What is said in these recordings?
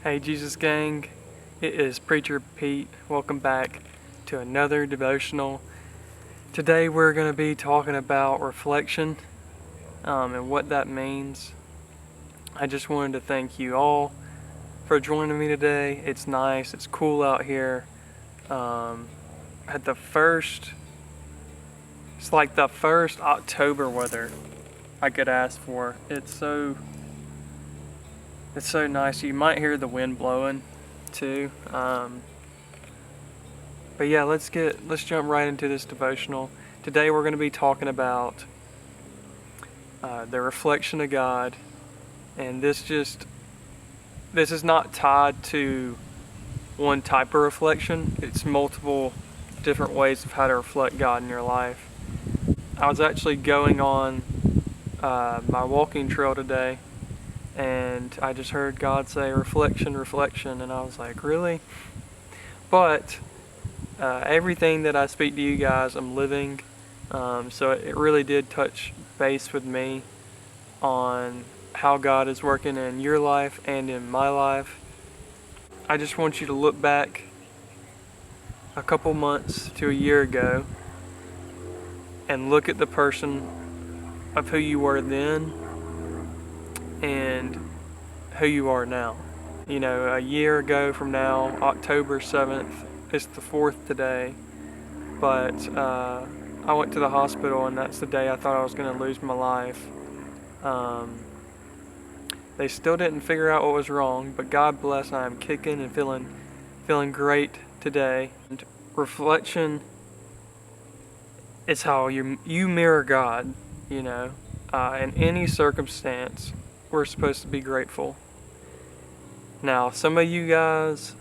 Hey Jesus Gang, it is Preacher Pete. Welcome back to another devotional. Today we're going to be talking about reflection and what that means. I just wanted to thank you all for joining me today. It's nice, it's cool out here. At the first, it's like the first October weather I could ask for. It's so nice. You might hear the wind blowing too. But yeah, let's jump right into this devotional. Today we're going to be talking about the reflection of God, and this is not tied to one type of reflection. It's multiple different ways of how to reflect God in your life. I was actually going on my walking trail today, and I just heard God say reflection, reflection, and I was like, really? But everything that I speak to you guys, I'm living, so it really did touch base with me on how God is working in your life and in my life. I just want you to look back a couple months to a year ago and look at the person of who you were then and who you are now. You know, a year ago from now, October 7th, it's the 4th today, but I went to the hospital, and that's the day I thought I was going to lose my life. They still didn't figure out what was wrong, but God bless, I am kicking and feeling great today. And reflection is how you mirror God, you know. In any circumstance, we're supposed to be grateful. Now, some of you guys,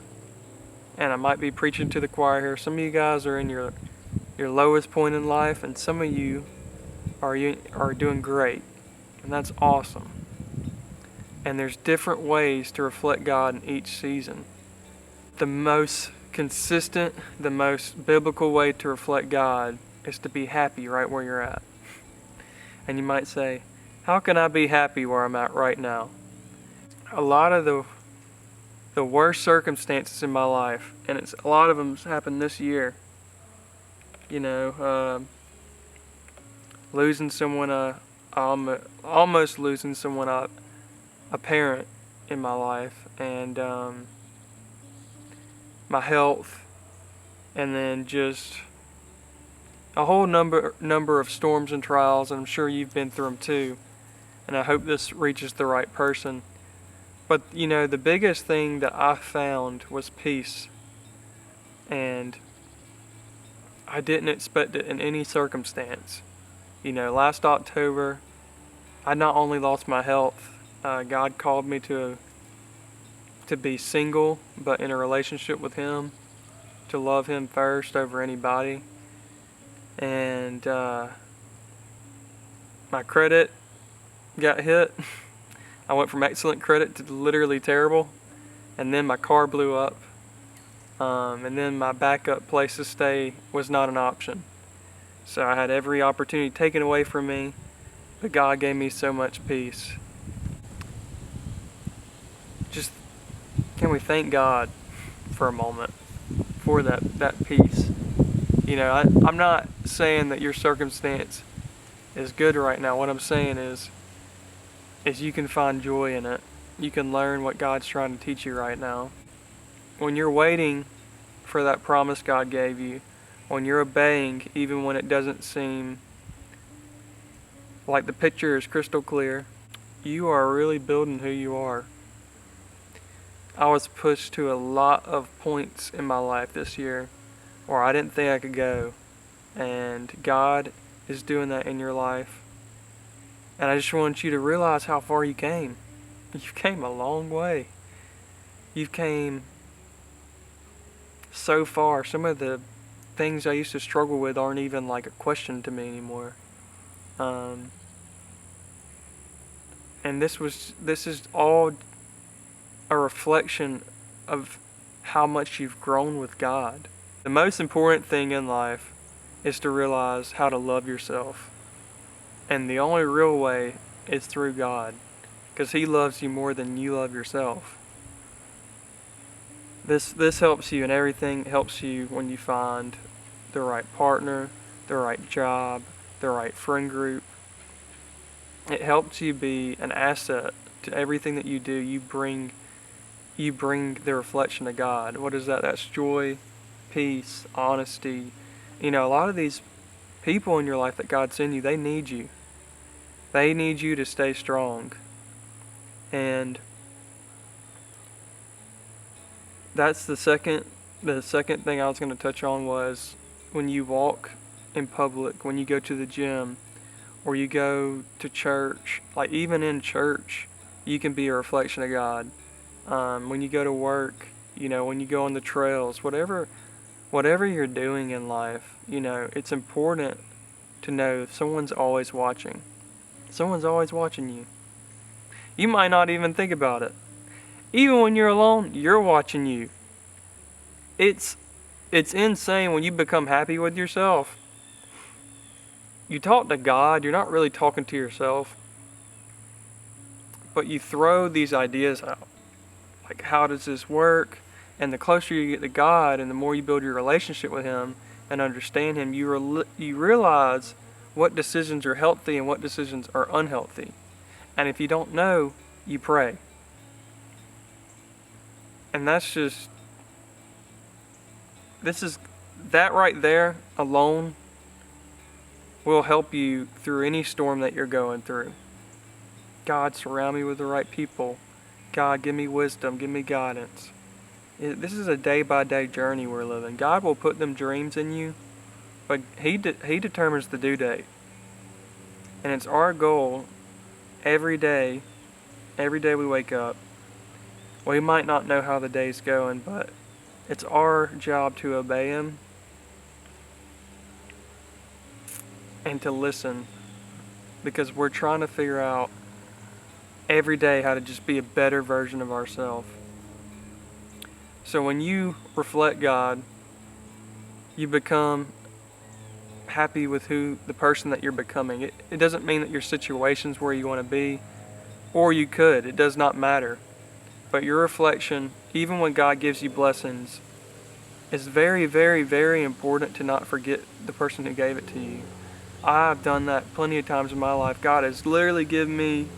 and I might be preaching to the choir here, some of you guys are in your lowest point in life, and some of you are doing great, and that's awesome. And there's different ways to reflect God in each season. The most consistent, the most biblical way to reflect God is to be happy right where you're at. And you might say, how can I be happy where I'm at right now? A lot of the worst circumstances in my life, and a lot of them happened this year. You know, losing someone, almost losing someone, a parent in my life, and my health, and then just a whole number of storms and trials, and I'm sure you've been through them too, and I hope this reaches the right person. But you know, the biggest thing that I found was peace, and I didn't expect it in any circumstance. You know, last October, I not only lost my health, God called me to be single, but in a relationship with Him, to love Him first over anybody. And my credit got hit. I went from excellent credit to literally terrible, and then my car blew up, and then my backup place to stay was not an option. So I had every opportunity taken away from me, but God gave me so much peace. Just, can we thank God for a moment for that peace? You know, I'm not saying that your circumstance is good right now. What I'm saying is you can find joy in it. You can learn what God's trying to teach you right now. When you're waiting for that promise God gave you, when you're obeying even when it doesn't seem like the picture is crystal clear, you are really building who you are. I was pushed to a lot of points in my life this year where I didn't think I could go, and God is doing that in your life. And I just want you to realize how far you came. You've came a long way. You've came so far. Some of the things I used to struggle with aren't even like a question to me anymore. And this is all a reflection of how much you've grown with God. The most important thing in life is to realize how to love yourself. And the only real way is through God, because He loves you more than you love yourself. This helps you in everything. It helps you when you find the right partner, the right job, the right friend group. It helps you be an asset to everything that you do. You bring the reflection of God. What is that? That's joy, peace, honesty. A lot of these people in your life that God's in you, they need you. They need you to stay strong. And that's the second thing I was going to touch on was when you walk in public, when you go to the gym, or you go to church, like even in church, you can be a reflection of God. When you go to work, when you go on the trails, whatever you're doing in life, it's important to know someone's always watching. Someone's always watching you. You might not even think about it. Even when you're alone, you're watching you. It's insane when you become happy with yourself. You talk to God, you're not really talking to yourself. But you throw these ideas out. Like, how does this work? And the closer you get to God and the more you build your relationship with Him and understand Him, you realize what decisions are healthy and what decisions are unhealthy. And if you don't know, you pray. And that right there alone will help you through any storm that you're going through. God, surround me with the right people. God, give me wisdom, give me guidance. This is a day-by-day journey we're living. God will put them dreams in you, but He determines the due date. And it's our goal every day we wake up. We might not know how the day's going, but it's our job to obey Him and to listen, because we're trying to figure out every day how to just be a better version of ourselves. So when you reflect God, you become happy with the person that you're becoming. It doesn't mean that your situation's where you want to be, or you could. It does not matter. But your reflection, even when God gives you blessings, is very, very, very important to not forget the person who gave it to you. I've done that plenty of times in my life. God has literally given me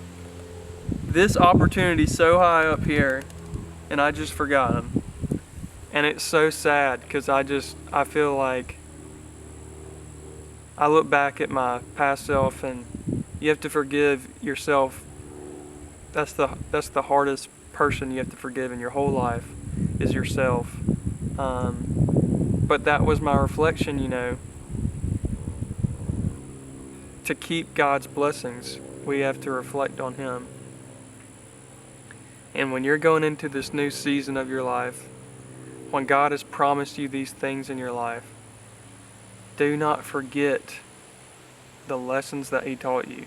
this opportunity so high up here, and I just forgot Him. And it's so sad, because I feel like I look back at my past self, and you have to forgive yourself. That's the hardest person you have to forgive in your whole life, is yourself. But that was my reflection, to keep God's blessings, we have to reflect on Him. And when you're going into this new season of your life, when God has promised you these things in your life, do not forget the lessons that He taught you.